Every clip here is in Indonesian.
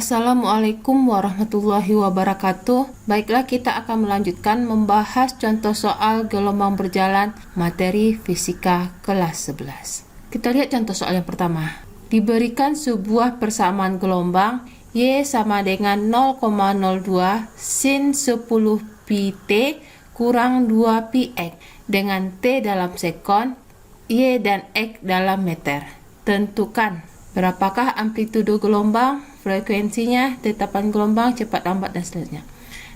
Assalamualaikum warahmatullahi wabarakatuh. Baiklah, kita akan melanjutkan membahas contoh soal gelombang berjalan materi fisika kelas 11. Kita lihat contoh soal yang pertama. Diberikan sebuah persamaan gelombang Y sama dengan 0,02 sin 10 pi T kurang 2 pi X dengan T dalam sekon, Y dan X dalam meter. Tentukan berapakah amplitudo gelombang, frekuensinya, tetapan gelombang, cepat lambat, dan seterusnya.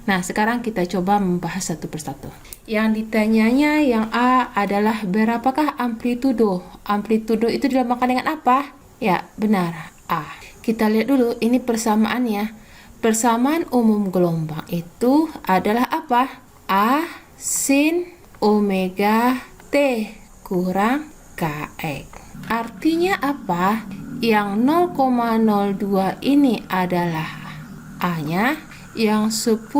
Nah, sekarang kita coba membahas satu persatu. Yang ditanyanya yang A adalah berapakah amplitudo? Amplitudo itu dilambangkan dengan apa? Ya, benar, A. Kita lihat dulu, ini persamaannya. Persamaan umum gelombang itu adalah apa? A sin omega T kurang Kx. Artinya apa? Yang 0,02 ini adalah A-nya, yang 10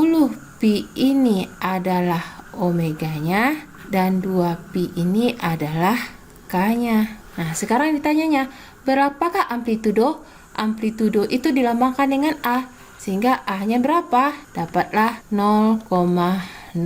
pi ini adalah omeganya, dan 2 pi ini adalah K-nya. Nah, sekarang ditanyanya, berapakah amplitudo? Amplitudo itu dilambangkan dengan A, sehingga A-nya berapa? Dapatlah 0,02.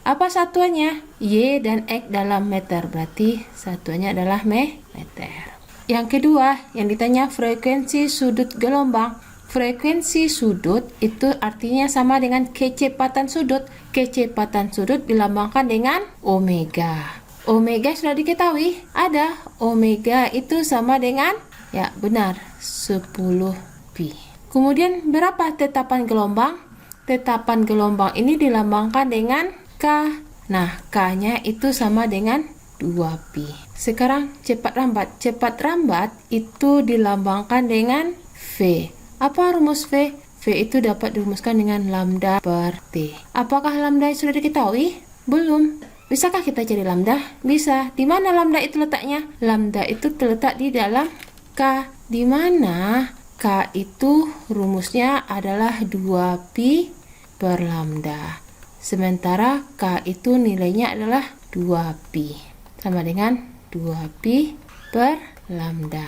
Apa satuannya? Y dan X dalam meter, berarti satuannya adalah meter. Yang kedua, yang ditanya frekuensi sudut gelombang. Frekuensi sudut itu artinya sama dengan kecepatan sudut. Kecepatan sudut dilambangkan dengan omega. Omega sudah diketahui, ada. Omega itu sama dengan, ya benar, 10 pi. Kemudian berapa tetapan gelombang? Tetapan gelombang ini dilambangkan dengan K. Nah, K-nya itu sama dengan 2 pi. Sekarang cepat lambat. Cepat lambat itu dilambangkan dengan V. Apa rumus V? V itu dapat dirumuskan dengan lambda per T. Apakah lambda sudah diketahui? Belum. Bisakah kita cari lambda? Bisa. Di mana lambda itu letaknya? Lambda itu terletak di dalam K. Di mana K itu rumusnya adalah 2 pi per lambda. Sementara K itu nilainya adalah 2 pi. Sama dengan 2 pi per lambda.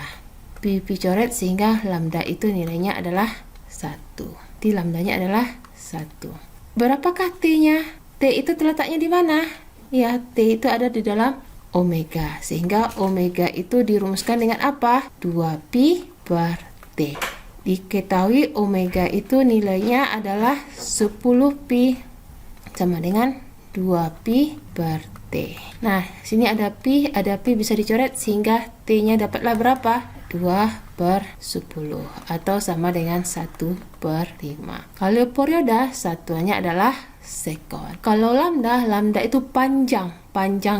Pi coret sehingga lambda itu nilainya adalah 1. Di lambdanya adalah 1. Berapakah T-nya? T itu terletaknya di mana? Ya, T itu ada di dalam omega. Sehingga omega itu dirumuskan dengan apa? 2 pi per T. Diketahui omega itu nilainya adalah 10 pi sama dengan 2 pi per T. Nah, sini ada pi bisa dicoret sehingga T-nya dapatlah berapa? 2 per 10 atau sama dengan 1 per 5. Kalau periode satuannya adalah sekon. Kalau lambda itu panjang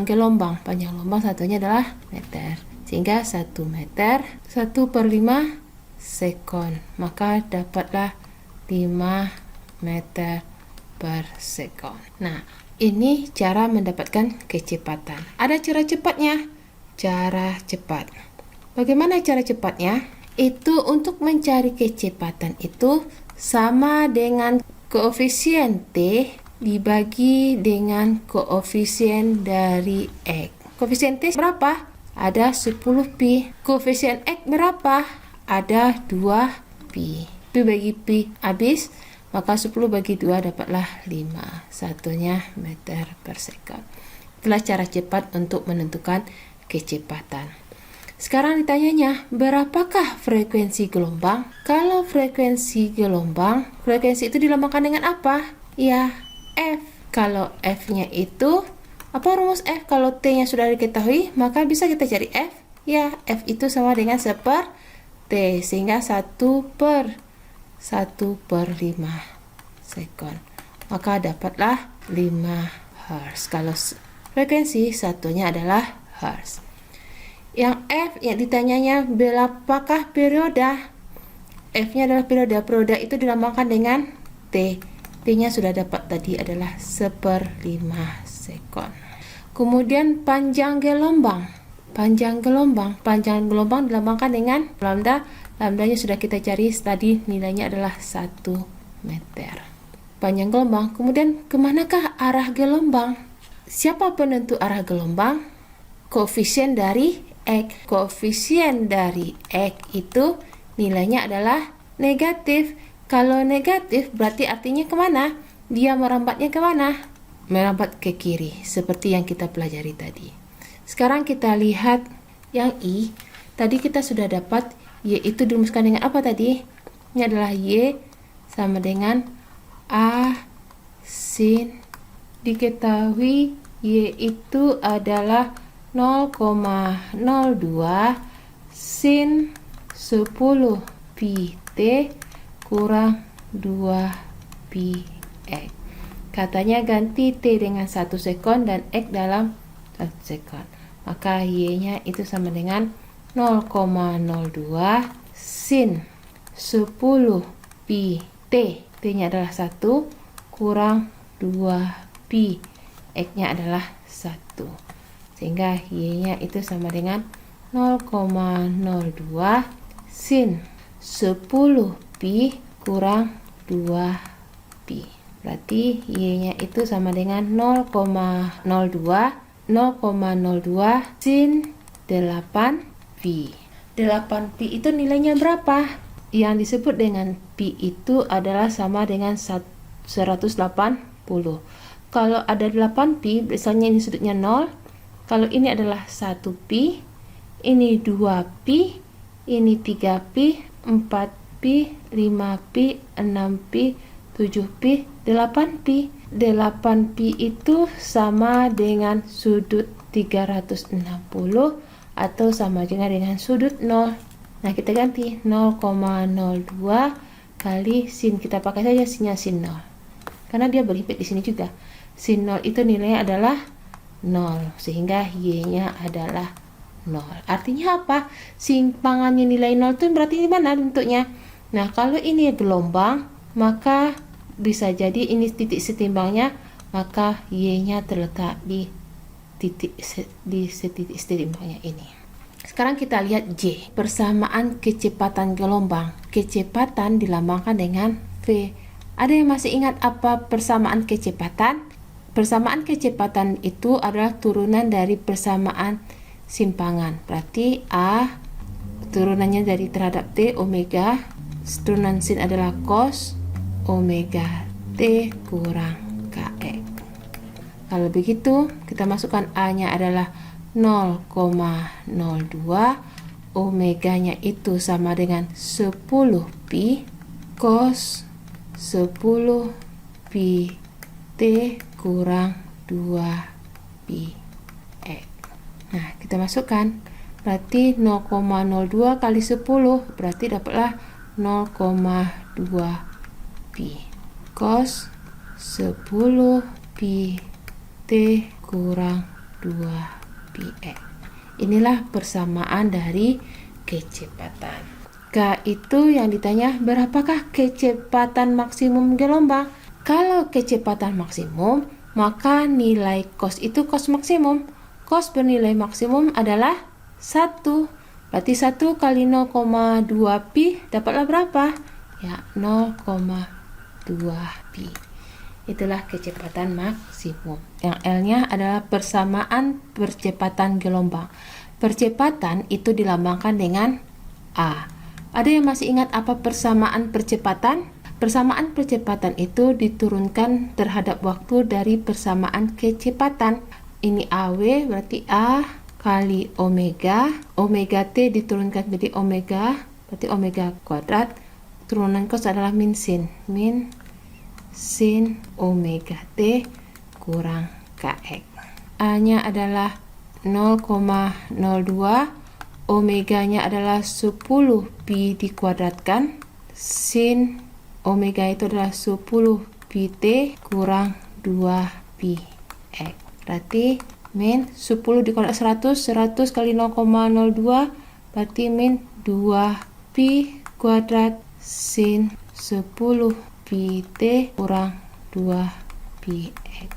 gelombang. Panjang gelombang satunya adalah meter. Sehingga 1 meter 1 per 5 sekon. Maka dapatlah 5 meter per sekon. Nah, ini cara mendapatkan kecepatan. Ada cara cepatnya. Cara cepat. Bagaimana cara cepatnya? Itu untuk mencari kecepatan itu sama dengan koefisien T dibagi dengan koefisien dari X. Koefisien T berapa? Ada 10 pi. Koefisien X berapa? Ada 2 pi. Pi bagi pi habis, maka 10 bagi 2 dapatlah 5. Satunya meter per sekon. Itulah cara cepat untuk menentukan kecepatan. Sekarang ditanyanya, berapakah frekuensi gelombang? Kalau frekuensi gelombang, frekuensi itu dilambangkan dengan apa? Ya, F. Kalau F-nya itu, apa rumus F? Kalau T-nya sudah diketahui, maka bisa kita cari F. Ya, F itu sama dengan 1 per T, sehingga 1 per 5 sekon. Maka dapatlah 5 Hz. Kalau frekuensi satunya adalah Hz. Yang F yang ditanyanya berapakah periode? F-nya adalah periode. Periode itu dilambangkan dengan T. T-nya sudah dapat tadi adalah 1/5 sekon. Kemudian panjang gelombang. Panjang gelombang dilambangkan dengan lambda. Lambdanya sudah kita cari tadi, nilainya adalah 1 meter. Panjang gelombang. Kemudian kemanakah arah gelombang? Siapa penentu arah gelombang? Koefisien dari X. Koefisien dari X itu nilainya adalah negatif. Kalau negatif berarti artinya kemana? Dia merambatnya kemana? Merambat ke kiri, seperti yang kita pelajari tadi. Sekarang kita lihat yang I. Tadi kita sudah dapat Y itu dirumuskan dengan apa tadi? Ini adalah Y sama dengan A sin. Diketahui Y itu adalah 0,02 sin 10 pi T kurang 2 pi X. Katanya ganti T dengan 1 sekon dan X dalam 1 sekon. Maka Y-nya itu sama dengan 0,02 sin 10 pi T. T-nya adalah 1 kurang 2 pi. X-nya adalah 1. Sehingga Y-nya itu sama dengan 0,02 sin 10 pi kurang 2 pi. Berarti Y-nya itu sama dengan 0,02 sin 8 pi. 8 pi itu nilainya berapa? Yang disebut dengan pi itu adalah sama dengan 180. Kalau ada 8 pi, misalnya ini sudutnya 0. Kalau ini adalah 1 pi, ini 2 pi, ini 3 pi, 4 pi, 5 pi, 6 pi, 7 pi, 8 pi. 8 pi itu sama dengan sudut 360 atau sama juga dengan sudut 0. Nah, kita ganti 0,02 kali sin. Kita pakai saja sinnya sin 0. Karena dia berhimpit di sini juga. Sin 0 itu nilainya adalah 0, sehingga Y-nya adalah 0. Artinya apa? Simpangannya nilai 0 itu berarti di mana bentuknya? Nah, kalau ini gelombang, maka bisa jadi ini titik setimbangnya, maka Y-nya terletak di titik setimbangnya ini. Sekarang kita lihat J, persamaan kecepatan gelombang. Kecepatan dilambangkan dengan V. Ada yang masih ingat apa persamaan kecepatan? Persamaan kecepatan itu adalah turunan dari persamaan simpangan. Berarti A turunannya dari terhadap T omega, turunan sin adalah cos omega T kurang kx. Kalau begitu, kita masukkan A-nya adalah 0,02, omeganya itu sama dengan 10 pi cos 10 pi T kurang 2 pi X. Nah, kita masukkan. Berarti 0,02 kali 10 berarti dapatlah 0,2 pi cos 10 pi T kurang 2 pi X. Inilah persamaan dari kecepatan. K itu yang ditanya berapakah kecepatan maksimum gelombang? Kalau kecepatan maksimum, maka nilai cos itu cos maksimum. Cos bernilai maksimum adalah 1. Berarti 1 kali 0,2 pi dapatlah berapa? Ya, 0,2 pi. Itulah kecepatan maksimum. Yang L-nya adalah persamaan percepatan gelombang. Percepatan itu dilambangkan dengan A. Ada yang masih ingat apa persamaan percepatan? Persamaan percepatan itu diturunkan terhadap waktu dari persamaan kecepatan. Ini AW berarti A kali omega. Omega T diturunkan menjadi omega, berarti omega kuadrat. Turunan cos adalah min sin. Min sin omega T kurang kx. A-nya adalah 0,02. Omeganya adalah 10 pi dikuadratkan. Sin omega itu adalah 10 pi T kurang 2 pi X. Berarti min 10 dikuadrat 100. 100 kali 0,02 berarti min 2 pi kuadrat sin 10 pi T kurang 2 pi X.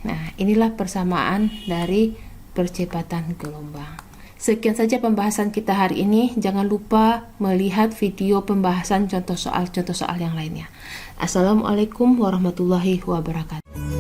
Nah, inilah persamaan dari percepatan gelombang. Sekian saja pembahasan kita hari ini. Jangan lupa melihat video pembahasan contoh soal yang lainnya. Assalamualaikum warahmatullahi wabarakatuh.